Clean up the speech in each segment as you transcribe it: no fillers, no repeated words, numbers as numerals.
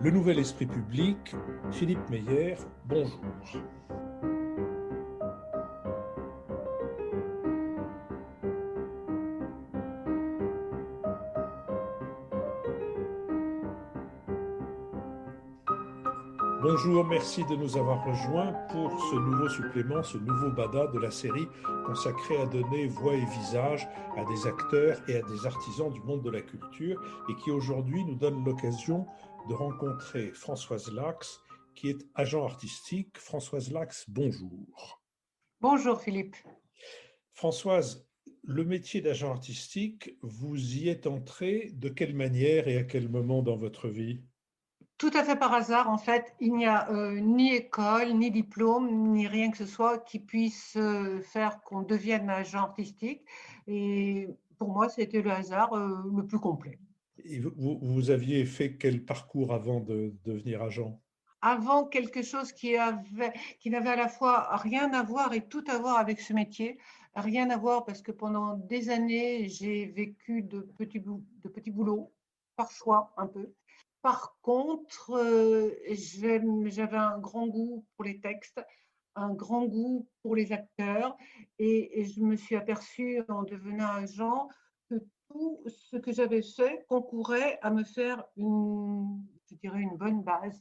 Le Nouvel Esprit Public, Philippe Meyer, bonjour. Bonjour, merci de nous avoir rejoints pour ce nouveau supplément, ce nouveau bada de la série consacrée à donner voix et visage à des acteurs et à des artisans du monde de la culture et qui aujourd'hui nous donne l'occasion de rencontrer Françoise Lax, qui est agent artistique. Françoise Lax, bonjour. Bonjour Philippe. Françoise, le métier d'agent artistique, vous y êtes entrée de quelle manière et à quel moment dans votre vie ? Tout à fait par hasard, en fait, il n'y a ni école, ni diplôme, ni rien que ce soit qui puisse faire qu'on devienne agent artistique. Et pour moi, c'était le hasard le plus complet. Et vous aviez fait quel parcours avant de devenir agent ? Avant quelque chose qui n'avait à la fois rien à voir et tout à voir avec ce métier. Rien à voir parce que pendant des années, j'ai vécu de petits boulots, par choix un peu. Par contre, j'avais un grand goût pour les textes, un grand goût pour les acteurs et je me suis aperçue en devenant agent que tout ce que j'avais fait concourait à me faire je dirais une bonne base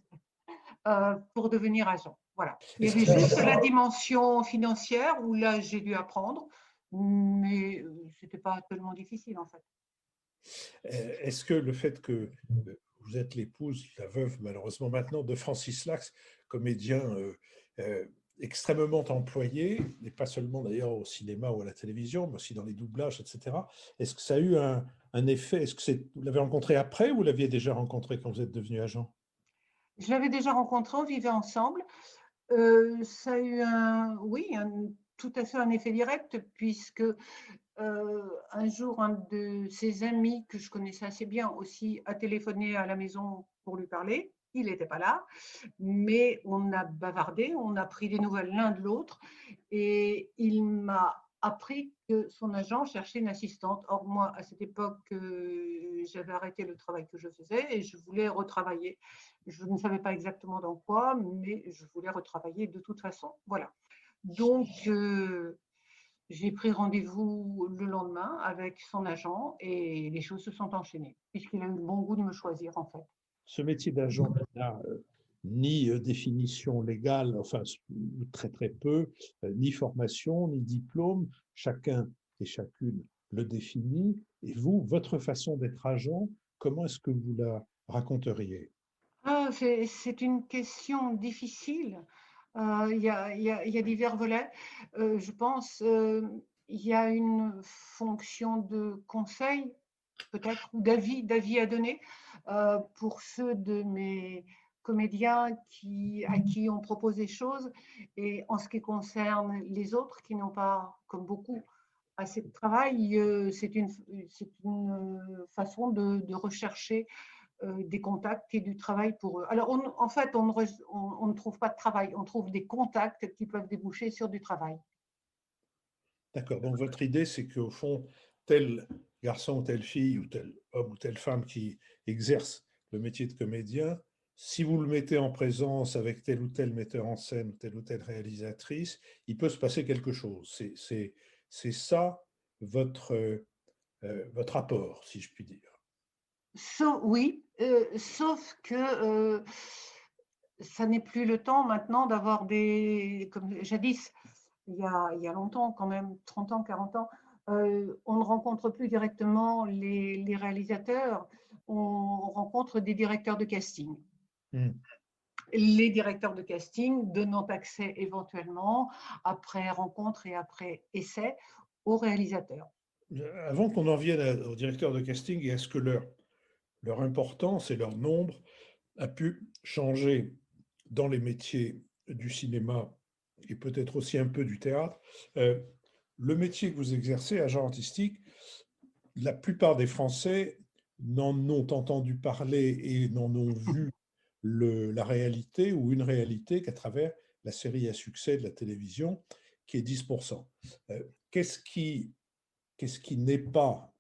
pour devenir agent. Voilà. Il y Est-ce avait que ça, juste la dimension financière où là, j'ai dû apprendre, mais ce n'était pas tellement difficile en fait. est-ce que le fait que vous êtes l'épouse, la veuve malheureusement maintenant, de Francis Lax, comédien euh, extrêmement employé, et pas seulement d'ailleurs au cinéma ou à la télévision, mais aussi dans les doublages, etc., est-ce que ça a eu un effet? Est-ce que vous l'avez rencontré après ou vous l'aviez déjà rencontré quand vous êtes devenu agent? Je l'avais déjà rencontré, on vivait ensemble. Ça a eu tout à fait un effet direct puisque un jour, un de ses amis que je connaissais assez bien aussi a téléphoné à la maison pour lui parler. Il n'était pas là, mais on a bavardé, on a pris des nouvelles l'un de l'autre et il m'a appris que son agent cherchait une assistante. Or, moi, à cette époque, j'avais arrêté le travail que je faisais et je voulais retravailler. Je ne savais pas exactement dans quoi, mais je voulais retravailler de toute façon. Voilà. Donc, j'ai pris rendez-vous le lendemain avec son agent et les choses se sont enchaînées, puisqu'il a eu le bon goût de me choisir, en fait. Ce métier d'agent n'a ni définition légale, enfin très très peu, ni formation, ni diplôme. Chacun et chacune le définit. Et vous, votre façon d'être agent, comment est-ce que vous la raconteriez? Ah, c'est une question difficile. Il y a divers volets. Je pense il y a une fonction de conseil, peut-être, ou d'avis à donner pour ceux de mes comédiens à qui on propose des choses. Et en ce qui concerne les autres qui n'ont pas, comme beaucoup, assez de travail, c'est une façon de rechercher des contacts et du travail pour eux. Alors, en fait, on ne trouve pas de travail, on trouve des contacts qui peuvent déboucher sur du travail. D'accord. Donc votre idée, c'est qu'au fond, tel garçon ou telle fille ou tel homme ou telle femme qui exerce le métier de comédien, si vous le mettez en présence avec tel ou tel metteur en scène, telle ou telle réalisatrice, il peut se passer quelque chose. C'est ça votre, votre apport, si je puis dire. Oui, sauf que ça n'est plus le temps maintenant d'avoir comme jadis, il y a longtemps quand même, 30 ans, 40 ans, on ne rencontre plus directement les réalisateurs, on rencontre des directeurs de casting. Hmm. Les directeurs de casting donnant accès éventuellement, après rencontre et après essai, aux réalisateurs. Avant qu'on en vienne au directeur de casting et à ce que leur importance et leur nombre a pu changer dans les métiers du cinéma et peut-être aussi un peu du théâtre. Le métier que vous exercez, agent artistique, la plupart des Français n'en ont entendu parler et n'en ont vu la réalité ou une réalité qu'à travers la série à succès de la télévision qui est 10%. Qu'est-ce qui n'est pas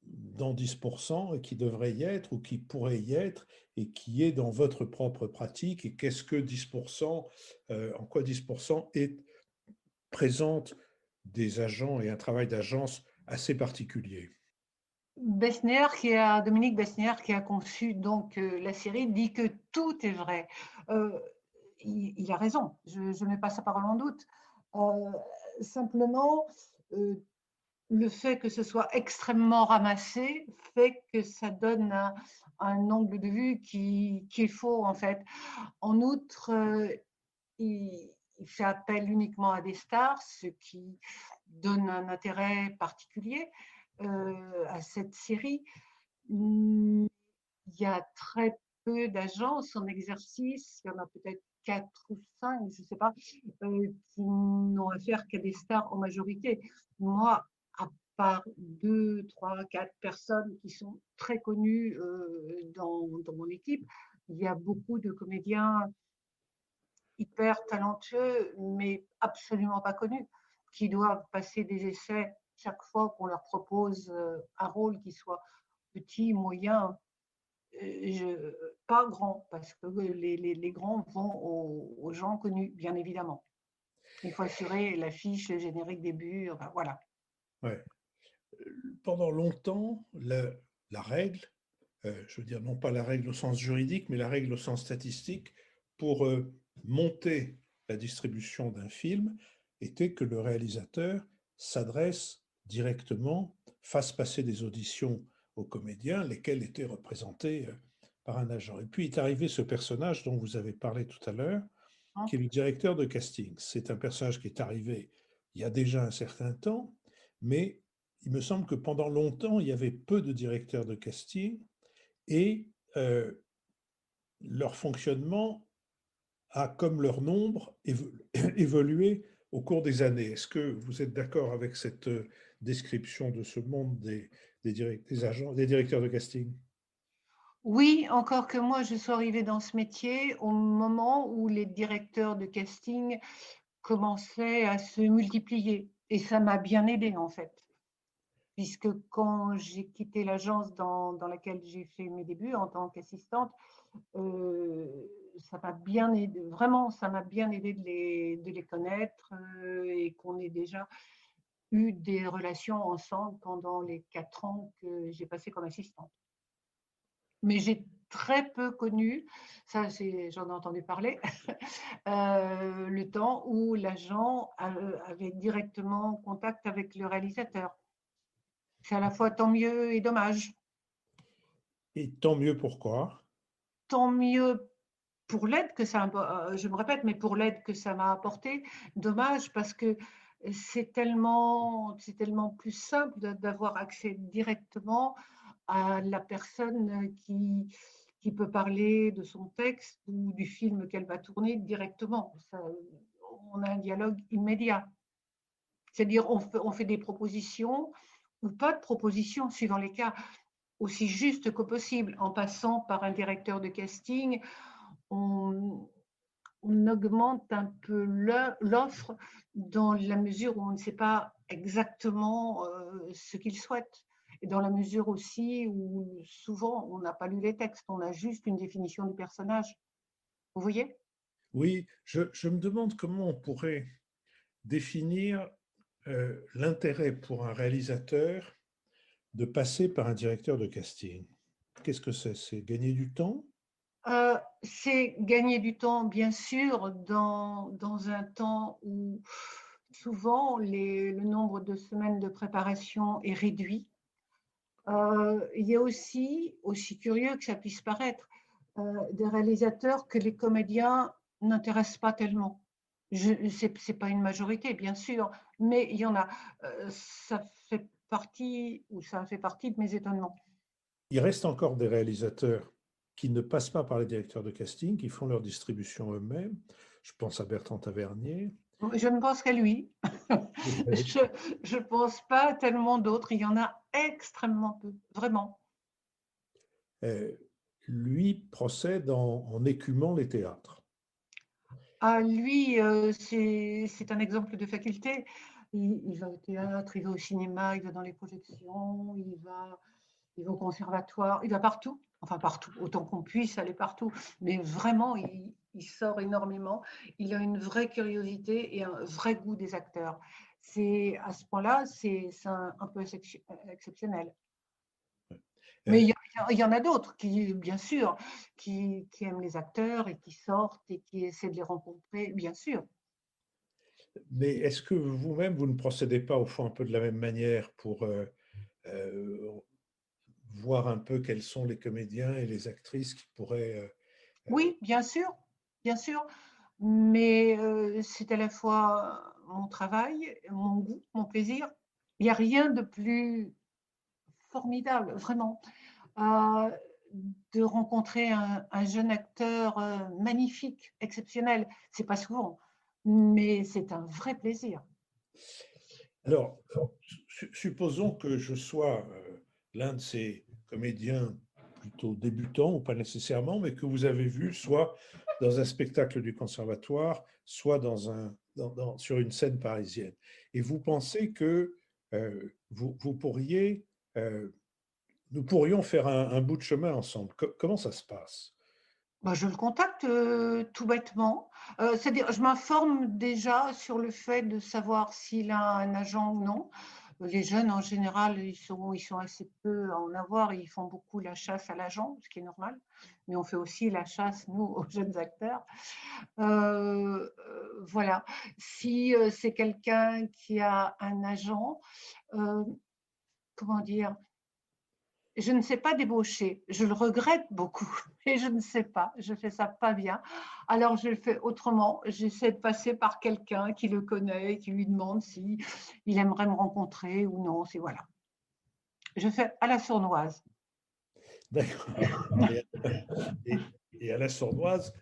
dans 10% et qui devrait y être ou qui pourrait y être et qui est dans votre propre pratique et qu'est-ce que 10%, en quoi 10% est, présente des agents et un travail d'agence assez particulier. Dominique Besnier, qui a conçu donc la série, dit que tout est vrai. Euh, il a raison, je ne mets pas sa parole en doute. Euh, simplement, euh, le fait que ce soit extrêmement ramassé fait que ça donne un angle de vue qui est faux, en fait. En outre, il fait appel uniquement à des stars, ce qui donne un intérêt particulier à cette série. Il y a très peu d'agences en exercice, il y en a peut-être 4 ou 5, je ne sais pas, qui n'ont affaire qu'à des stars en majorité. Moi, à part 2, 3, 4 personnes qui sont très connues dans mon équipe, il y a beaucoup de comédiens hyper talentueux, mais absolument pas connus, qui doivent passer des essais chaque fois qu'on leur propose un rôle qui soit petit, moyen, pas grand, parce que les grands vont aux gens connus, bien évidemment. Il faut assurer l'affiche, le générique début, enfin, voilà. Ouais. Pendant longtemps, la règle, je veux dire non pas la règle au sens juridique, mais la règle au sens statistique, pour monter la distribution d'un film, était que le réalisateur s'adresse directement, fasse passer des auditions aux comédiens, lesquels étaient représentés par un agent. Et puis est arrivé ce personnage dont vous avez parlé tout à l'heure, Hein. qui est le directeur de casting. C'est un personnage qui est arrivé il y a déjà un certain temps, mais il me semble que pendant longtemps, il y avait peu de directeurs de casting et leur fonctionnement a, comme leur nombre, évolué au cours des années. Est-ce que vous êtes d'accord avec cette description de ce monde des agents, des directeurs de casting? Oui, encore que moi, je suis arrivée dans ce métier au moment où les directeurs de casting commençaient à se multiplier. Et ça m'a bien aidée, en fait. Puisque quand j'ai quitté l'agence dans laquelle j'ai fait mes débuts en tant qu'assistante, euh, ça m'a bien aidé, vraiment, ça m'a bien aidé de les connaître et qu'on ait déjà eu des relations ensemble pendant les 4 ans que j'ai passé comme assistante. Mais j'ai très peu connu, ça j'en ai entendu parler, le temps où l'agent avait directement contact avec le réalisateur. C'est à la fois tant mieux et dommage. Et tant mieux pourquoi? Tant mieux pour l'aide que ça, je me répète, mais pour l'aide que ça m'a apporté, dommage parce que c'est tellement plus simple d'avoir accès directement à la personne qui peut parler de son texte ou du film qu'elle va tourner directement. Ça, on a un dialogue immédiat. C'est-à-dire, on fait des propositions ou pas de propositions, suivant les cas, aussi juste que possible, en passant par un directeur de casting. On, on augmente un peu l'offre dans la mesure où on ne sait pas exactement ce qu'il souhaite. Et dans la mesure aussi où souvent on n'a pas lu les textes, on a juste une définition du personnage. Vous voyez? Oui, je me demande comment on pourrait définir l'intérêt pour un réalisateur de passer par un directeur de casting. Qu'est-ce que c'est? C'est gagner du temps? C'est gagner du temps, bien sûr, dans un temps où souvent le nombre de semaines de préparation est réduit. Il y a aussi curieux que ça puisse paraître, des réalisateurs que les comédiens n'intéressent pas tellement. Ce n'est pas une majorité, bien sûr, mais il y en a. Ça fait partie, ou ça fait partie de mes étonnements. Il reste encore des réalisateurs qui ne passent pas par les directeurs de casting, qui font leur distribution eux-mêmes. Je pense à Bertrand Tavernier. Je ne pense qu'à lui. Oui. Je ne pense pas à tellement d'autres. Il y en a extrêmement peu, vraiment. Euh, Lui procède en écumant les théâtres. Ah, lui, c'est un exemple de faculté. Il va au théâtre, il va au cinéma, il va dans les projections, il va. il va au conservatoire, il va partout, enfin partout, autant qu'on puisse aller partout, mais vraiment, il sort énormément. Il a une vraie curiosité et un vrai goût des acteurs. C'est à ce point-là, c'est un peu exceptionnel. Mais Euh, il y en a d'autres qui, bien sûr, qui aiment les acteurs et qui sortent et qui essaient de les rencontrer, bien sûr. mais est-ce que vous-même, vous ne procédez pas au fond un peu de la même manière pour euh, voir un peu quels sont les comédiens et les actrices qui pourraient... Oui, bien sûr, mais c'est à la fois mon travail, mon goût, mon plaisir. Il n'y a rien de plus formidable, vraiment, euh, de rencontrer un jeune acteur magnifique, exceptionnel. C'est pas souvent, mais c'est un vrai plaisir. Alors, supposons que je sois l'un de ces comédiens plutôt débutants, ou pas nécessairement, mais que vous avez vu soit dans un spectacle du conservatoire, soit sur une scène parisienne. Et vous pensez que vous pourriez, euh, nous pourrions faire un bout de chemin ensemble. Comment ça se passe? Bah, je le contacte tout bêtement. C'est-à-dire, je m'informe déjà sur le fait de savoir s'il a un agent ou non. Les jeunes, en général, ils sont assez peu à en avoir. Ils font beaucoup la chasse à l'agent, ce qui est normal. Mais on fait aussi la chasse, nous, aux jeunes acteurs. Voilà. Si c'est quelqu'un qui a un agent, euh, comment dire, je ne sais pas débaucher. Je le regrette beaucoup, mais je ne sais pas. Je fais ça pas bien. Alors je le fais autrement. J'essaie de passer par quelqu'un qui le connaît, qui lui demande si il aimerait me rencontrer ou non. C'est voilà. Je fais à la sournoise. D'accord. Et, et- et à la sournoise,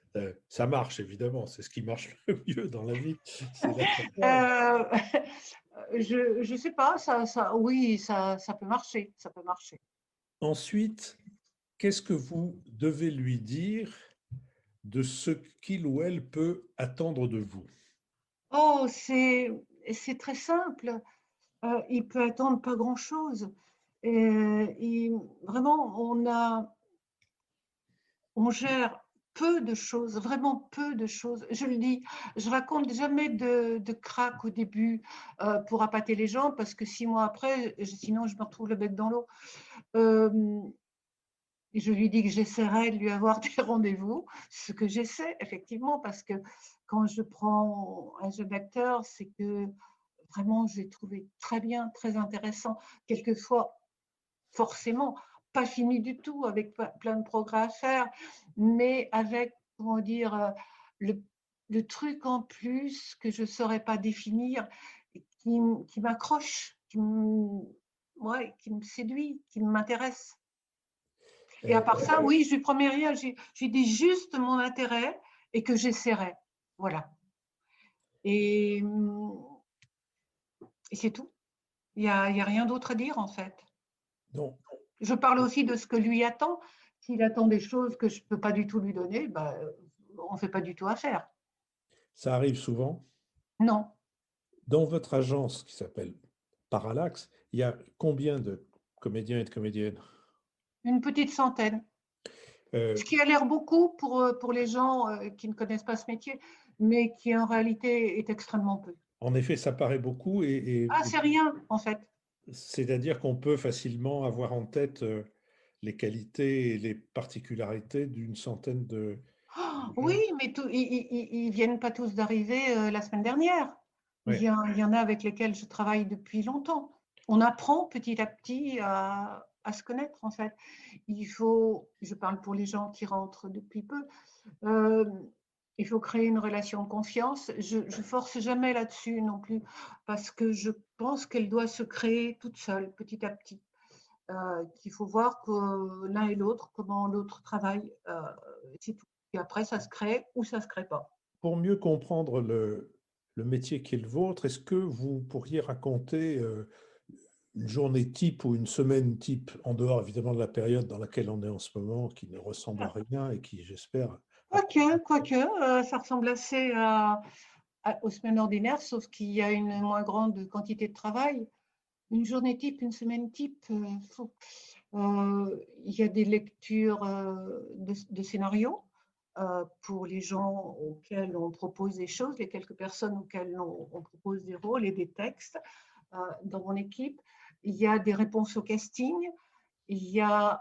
ça marche évidemment. C'est ce qui marche le mieux dans la vie. C'est la sournoise. Euh, je sais pas. Oui, ça peut marcher. Ça peut marcher. Ensuite, qu'est-ce que vous devez lui dire de ce qu'il ou elle peut attendre de vous? Oh, c'est très simple. Il peut attendre pas grand-chose. Vraiment, on gère peu de choses, vraiment peu de choses. Je le dis, je raconte jamais de crack au début pour appâter les gens parce que 6 mois après, sinon je me retrouve le bec dans l'eau. Euh, et je lui dis que j'essaierai de lui avoir des rendez-vous, ce que j'essaie effectivement parce que quand je prends un jeune acteur, c'est que vraiment je l'ai trouvé très bien, très intéressant. Quelquefois, forcément pas fini du tout, avec plein de progrès à faire, mais avec, comment dire, le, le truc en plus que je ne saurais pas définir, qui m'accroche, ouais, qui me séduit, qui m'intéresse. Et à Euh, part ça, oui, je lui promets rien, j'ai dit juste mon intérêt et que j'essaierai. Voilà. Et, et c'est tout. Il y a rien d'autre à dire en fait. non, Je parle aussi de ce que lui attend. S'il attend des choses que je ne peux pas du tout lui donner, bah, on ne fait pas du tout affaire. ça arrive souvent. Non, Dans votre agence qui s'appelle Parallax, il y a combien de comédiens et de comédiennes? une petite centaine. Euh, Ce qui a l'air beaucoup pour les gens qui ne connaissent pas ce métier, mais qui en réalité est extrêmement peu. En effet, ça paraît beaucoup Ah, c'est rien en fait. c'est-à-dire qu'on peut facilement avoir en tête les qualités et les particularités d'une centaine Oh, de oui, gens. mais ils viennent pas tous d'arriver la semaine dernière. Ouais. Il y en a avec lesquels je travaille depuis longtemps. On apprend petit à petit à se connaître en fait. Je parle pour les gens qui rentrent depuis peu, euh, il faut créer une relation de confiance. Je ne force jamais là-dessus non plus parce que je pense qu'elle doit se créer toute seule, petit à petit. Qu'il faut voir que l'un et l'autre, comment l'autre travaille, c'est tout. Et après, ça se crée ou ça ne se crée pas. Pour mieux comprendre le métier qui est le vôtre, est-ce que vous pourriez raconter une journée type ou une semaine type, en dehors évidemment de la période dans laquelle on est en ce moment, qui ne ressemble à rien et qui, j'espère, Quoique, ça ressemble assez aux semaines ordinaires, sauf qu'il y a une moins grande quantité de travail. Une journée type, une semaine type, Il y a des lectures de scénarios pour les gens auxquels on propose des choses, les quelques personnes auxquelles on propose des rôles et des textes dans mon équipe. Il y a des réponses au casting. Il y a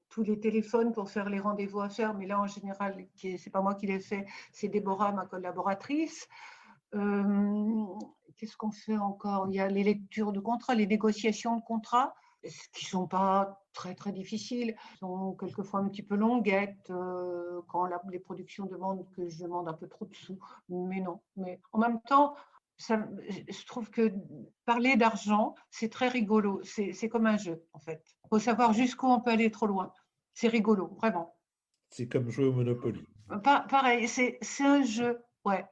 tous les téléphones pour faire les rendez-vous à faire, mais là, en général, c'est pas moi qui les fais, c'est Déborah, ma collaboratrice. Qu'est-ce qu'on fait encore? Il y a les lectures de contrats, les négociations de contrats, qui ne sont pas très, très difficiles, sont quelquefois un petit peu longuettes quand les productions demandent que je demande un peu trop de sous, mais non. Mais en même temps, je trouve que parler d'argent, c'est très rigolo. C'est comme un jeu, en fait. Il faut savoir jusqu'où on peut aller trop loin. C'est rigolo, vraiment. C'est comme jouer au Monopoly. Pareil, c'est un jeu, ouais.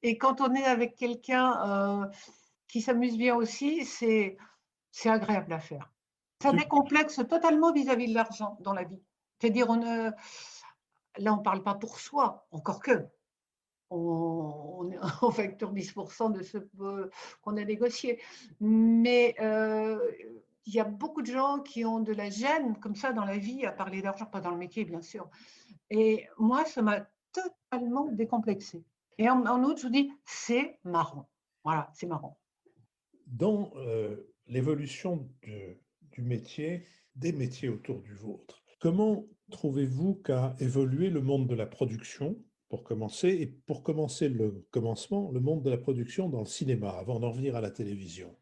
Et quand on est avec quelqu'un qui s'amuse bien aussi, c'est agréable à faire. Ça Tu- décomplexe totalement vis-à-vis de l'argent dans la vie. C'est-à-dire, là, on ne parle pas pour soi, encore que. On facture 10% de ce qu'on a négocié. Mais il y a beaucoup de gens qui ont de la gêne, comme ça, dans la vie, à parler d'argent, pas dans le métier, bien sûr. Et moi, ça m'a totalement décomplexée. Et en outre, je vous dis, c'est marrant. Voilà, c'est marrant. Dans l'évolution du métier, des métiers autour du vôtre, comment trouvez-vous qu'a évolué le monde de la production, pour commencer, et pour commencer le commencement, le monde de la production dans le cinéma, avant d'en venir à la télévision?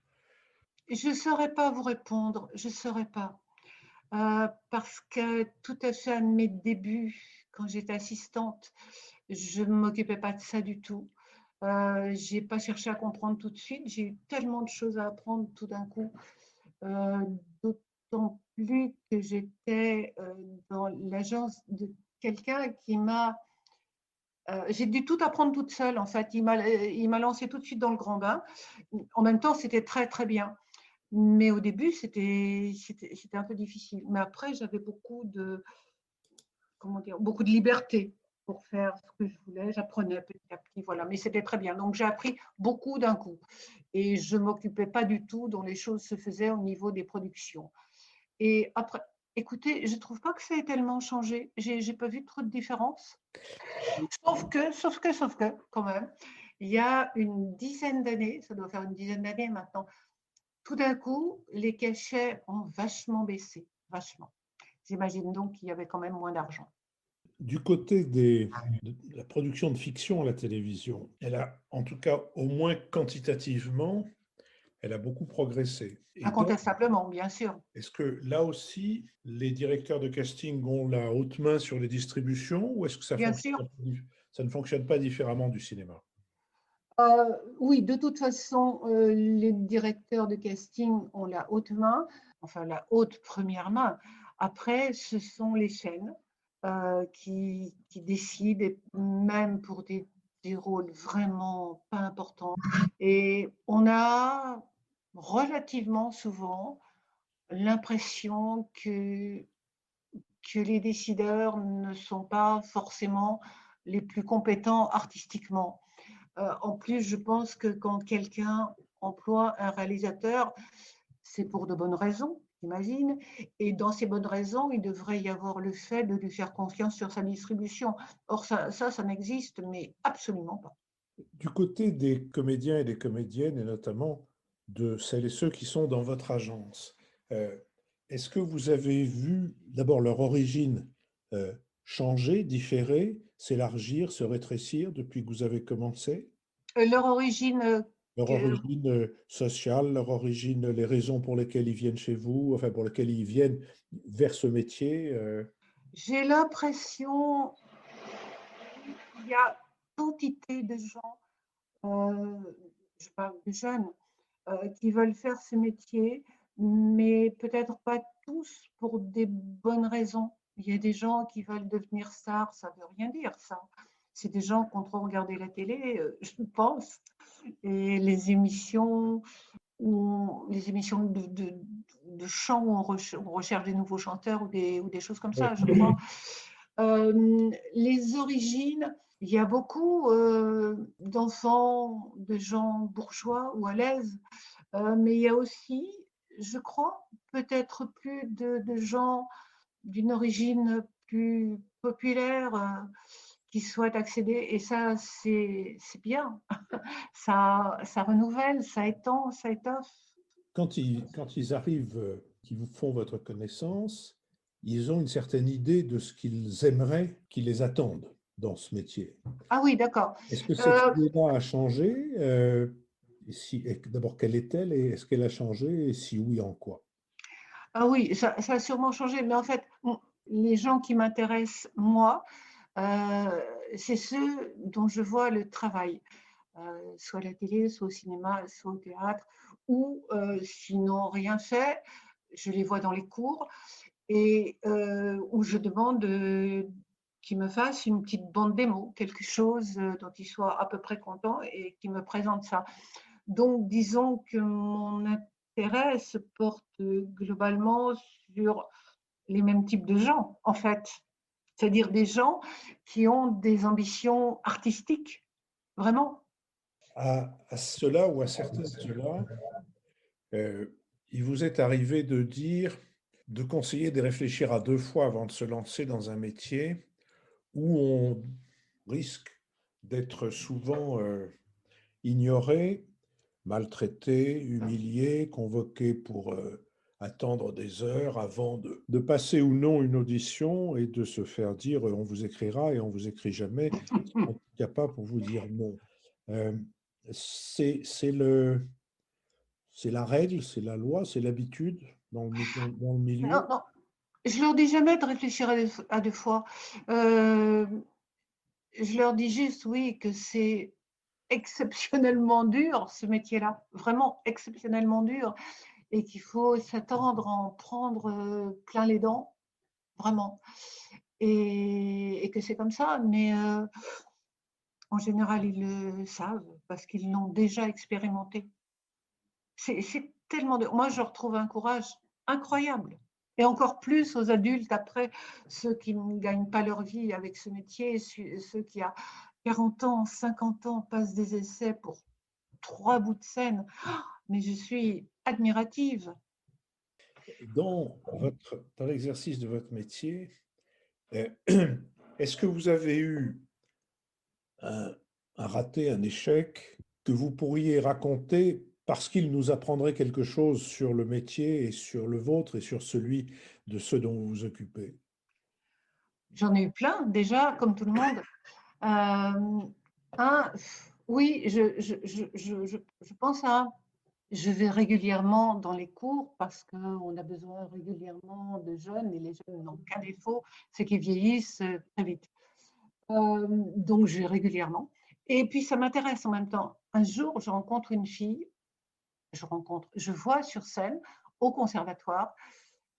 Je ne saurais pas vous répondre, je ne saurais pas. Parce que tout à fait à mes débuts, quand j'étais assistante, je ne m'occupais pas de ça du tout. Je n'ai pas cherché à comprendre tout de suite. J'ai eu tellement de choses à apprendre tout d'un coup, euh, d'autant plus que j'étais dans l'agence de quelqu'un qui m'a... j'ai dû tout apprendre toute seule, en fait. Il m'a lancé tout de suite dans le grand bain. En même temps, c'était très, très bien. Mais au début, c'était un peu difficile. Mais après, j'avais beaucoup de liberté pour faire ce que je voulais. J'apprenais petit à petit, voilà. Mais c'était très bien. Donc, j'ai appris beaucoup d'un coup. Et je ne m'occupais pas du tout dont les choses se faisaient au niveau des productions. Et après, écoutez, je ne trouve pas que ça ait tellement changé. J'ai pas vu trop de différence. Sauf que, quand même, il y a une dizaine d'années, ça doit faire une dizaine d'années maintenant, tout d'un coup, les cachets ont vachement baissé, vachement. J'imagine donc qu'il y avait quand même moins d'argent. Du côté de la production de fiction à la télévision, elle a, en tout cas, au moins quantitativement, elle a beaucoup progressé. Et donc, Incontestablement, bien sûr. est-ce que là aussi, les directeurs de casting ont la haute main sur les distributions ou est-ce que Bien sûr. ça ne fonctionne pas différemment du cinéma? Oui, de toute façon, les directeurs de casting ont la haute main, enfin la haute première main. Après, ce sont les chaînes qui décident, et même pour des rôles vraiment pas importants. Et on a relativement souvent l'impression que les décideurs ne sont pas forcément les plus compétents artistiquement. En plus, je pense que quand quelqu'un emploie un réalisateur, c'est pour de bonnes raisons, j'imagine. Et dans ces bonnes raisons, il devrait y avoir le fait de lui faire confiance sur sa distribution. Or, ça n'existe, mais absolument pas. Du côté des comédiens et des comédiennes, et notamment de celles et ceux qui sont dans votre agence, euh, est-ce que vous avez vu d'abord leur origine changer, différer, s'élargir, se rétrécir depuis que vous avez commencé? Leur origine, Leur origine sociale, leur origine, les raisons pour lesquelles ils viennent chez vous, enfin pour lesquelles ils viennent vers ce métier. j'ai l'impression qu'il y a quantité de gens, euh, je parle de jeunes, qui veulent faire ce métier, mais peut-être pas tous pour des bonnes raisons. Il y a des gens qui veulent devenir stars, ça ne veut rien dire ça. C'est des gens qui ont trop regardé la télé, je pense, et les émissions de chant où on recherche des nouveaux chanteurs ou des choses comme ça, je crois. Les origines, il y a beaucoup d'enfants, de gens bourgeois ou à l'aise, mais il y a aussi je crois, peut-être plus de gens d'une origine plus populaire qui souhaitent accéder. Et ça, c'est bien. Ça renouvelle, ça étend, ça étoffe. Quand ils arrivent, qu'ils vous font votre connaissance, ils ont une certaine idée de ce qu'ils aimeraient qui les attendent dans ce métier. Ah oui, d'accord. Est-ce que cette Euh, idée-là a changé? Et d'abord, quelle est-elle et est-ce qu'elle a changé? Et si oui, en quoi? ah oui, ça a sûrement changé. Mais en fait, les gens qui m'intéressent, moi, c'est ceux dont je vois le travail, soit à la télé, soit au cinéma, soit au théâtre, ou s'ils n'ont rien fait, je les vois dans les cours, et où je demande qu'ils me fassent une petite bande démo, quelque chose dont ils soient à peu près contents et qu'ils me présentent ça. Donc, disons que mon intérêt se porte globalement sur les mêmes types de gens, en fait. C'est-à-dire des gens qui ont des ambitions artistiques, vraiment. À cela ou à certains de cela, euh, il vous est arrivé de dire, de conseiller de réfléchir à deux fois avant de se lancer dans un métier où on risque d'être souvent ignoré, maltraité, humilié, convoqué pour attendre des heures avant de passer ou non une audition et de se faire dire on vous écrira et on vous écrit jamais, en tout cas pas pour vous dire non. Euh, c'est c'est la règle, c'est la loi, c'est l'habitude dans le Non, milieu. non, je leur dis jamais de réfléchir à deux fois. Euh, je leur dis juste, oui, que c'est exceptionnellement dur, ce métier-là, vraiment exceptionnellement dur, et qu'il faut s'attendre à en prendre plein les dents, vraiment. Et que c'est comme ça, mais en général, ils le savent parce qu'ils l'ont déjà expérimenté. C'est tellement dur. Moi, je retrouve un courage incroyable. Et encore plus aux adultes après, ceux qui ne gagnent pas leur vie avec ce métier, ceux qui à 40 ans, 50 ans passent des essais pour 3 bouts de scène. Mais je suis admirative. Dans l'exercice de votre métier, euh, est-ce que vous avez eu un, un raté, un échec que vous pourriez raconter parce qu'il nous apprendrait quelque chose sur le métier et sur le vôtre et sur celui de ceux dont vous vous occupez? J'en ai eu plein, déjà, comme tout le monde. Un, oui, je pense à un. Je vais régulièrement dans les cours parce qu'on a besoin régulièrement de jeunes et les jeunes n'ont qu'un défaut, c'est qu'ils vieillissent très vite. Donc, je vais régulièrement. Et puis, ça m'intéresse en même temps. Un jour, je rencontre une fille, je vois sur scène au conservatoire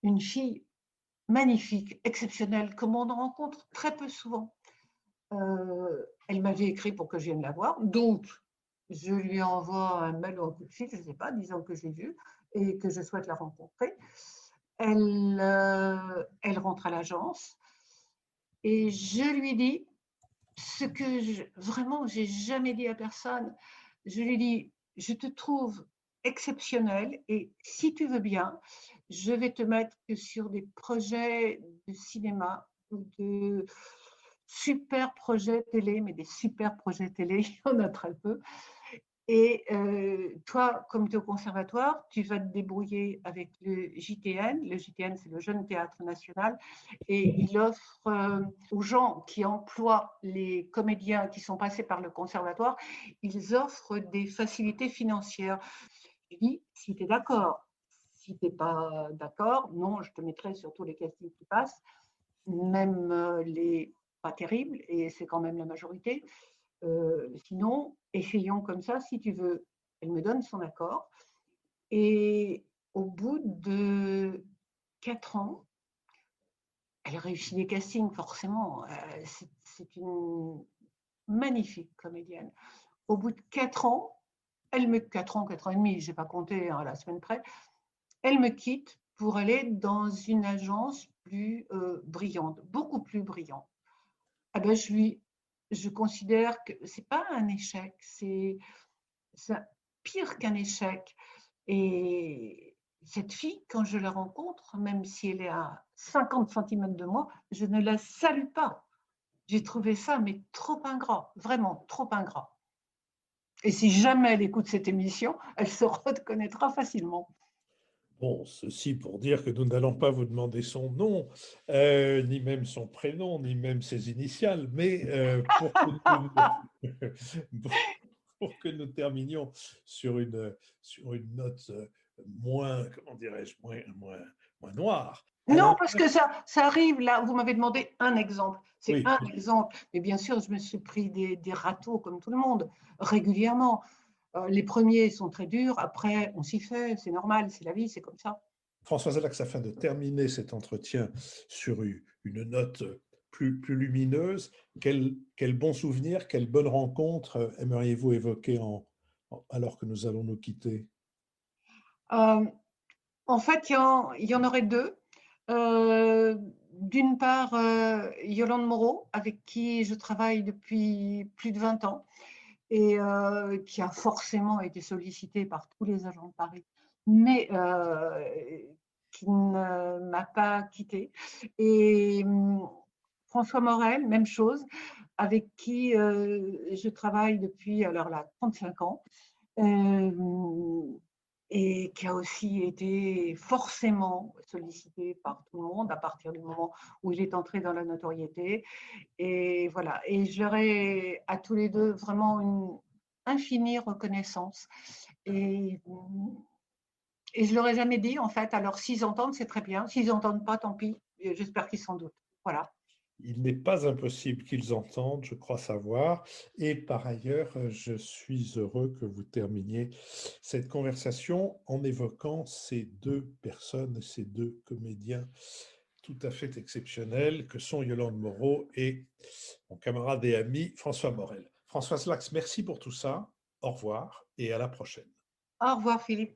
une fille magnifique, exceptionnelle, comme on en rencontre très peu souvent. Elle m'avait écrit pour que je vienne la voir. Donc, je lui envoie un mail ou un coup de fil, je ne sais pas, disant que je l'ai vue et que je souhaite la rencontrer. Elle rentre à l'agence et je lui dis ce que vraiment, j'ai jamais dit à personne. Je lui dis, je te trouve exceptionnel et si tu veux bien, je vais te mettre que sur des projets de cinéma ou de super projets télé, mais des super projets télé, il y en a très peu. Et toi, comme tu es au conservatoire, tu vas te débrouiller avec le JTN. Le JTN, c'est le Jeune Théâtre National. Et il offre aux gens qui emploient les comédiens qui sont passés par le conservatoire, ils offrent des facilités financières. Je dis, si tu es d'accord, si tu n'es pas d'accord, non, je te mettrai sur tous les castings qui passent, même les pas terribles, et c'est quand même la majorité. Sinon, essayons comme ça, si tu veux. Elle me donne son accord. Et au bout de 4 ans, elle réussit des castings, forcément. C'est une magnifique comédienne. Au bout de 4 ans, 4 ans, 4 ans et demi, je n'ai pas compté à la semaine près, elle me quitte pour aller dans une agence plus brillante, beaucoup plus brillante. Ah ben, je considère que c'est pas un échec, c'est pire qu'un échec. Et cette fille, quand je la rencontre, même si elle est à 50 centimètres de moi, je ne la salue pas. J'ai trouvé ça, mais trop ingrat, vraiment trop ingrat. Et si jamais elle écoute cette émission, elle se reconnaîtra facilement. Bon, ceci pour dire que nous n'allons pas vous demander son nom, ni même son prénom, ni même ses initiales, mais pour pour que nous terminions sur une note moins, comment dirais-je, moins noire. À Non, parce l'inverse, que ça arrive là, vous m'avez demandé un exemple. C'est oui, un exemple. Mais bien sûr, je me suis pris des râteaux comme tout le monde, régulièrement. Les premiers sont très durs, après on s'y fait, c'est normal, c'est la vie, c'est comme ça. Françoise Alax, afin de terminer cet entretien sur une note plus lumineuse, quel bon souvenir, quelle bonne rencontre aimeriez-vous évoquer alors que nous allons nous quitter? Euh, En fait, il y en aurait deux. D'une part, Yolande Moreau, avec qui je travaille depuis plus de 20 ans et qui a forcément été sollicitée par tous les agents de Paris, mais qui ne m'a pas quittée. Et François Morel, même chose, avec qui je travaille depuis alors là 35 ans. Et qui a aussi été forcément sollicité par tout le monde à partir du moment où il est entré dans la notoriété. Et voilà. Et je leur ai à tous les deux vraiment une infinie reconnaissance. Et, et je leur ai jamais dit, en fait, alors s'ils entendent, c'est très bien. S'ils n'entendent pas, tant pis. J'espère qu'ils s'en doutent. Voilà. Il n'est pas impossible qu'ils entendent, je crois savoir. Et par ailleurs, je suis heureux que vous terminiez cette conversation en évoquant ces deux personnes, ces deux comédiens tout à fait exceptionnels que sont Yolande Moreau et mon camarade et ami François Morel. Françoise Lax, merci pour tout ça. Au revoir et à la prochaine. Au revoir, Philippe.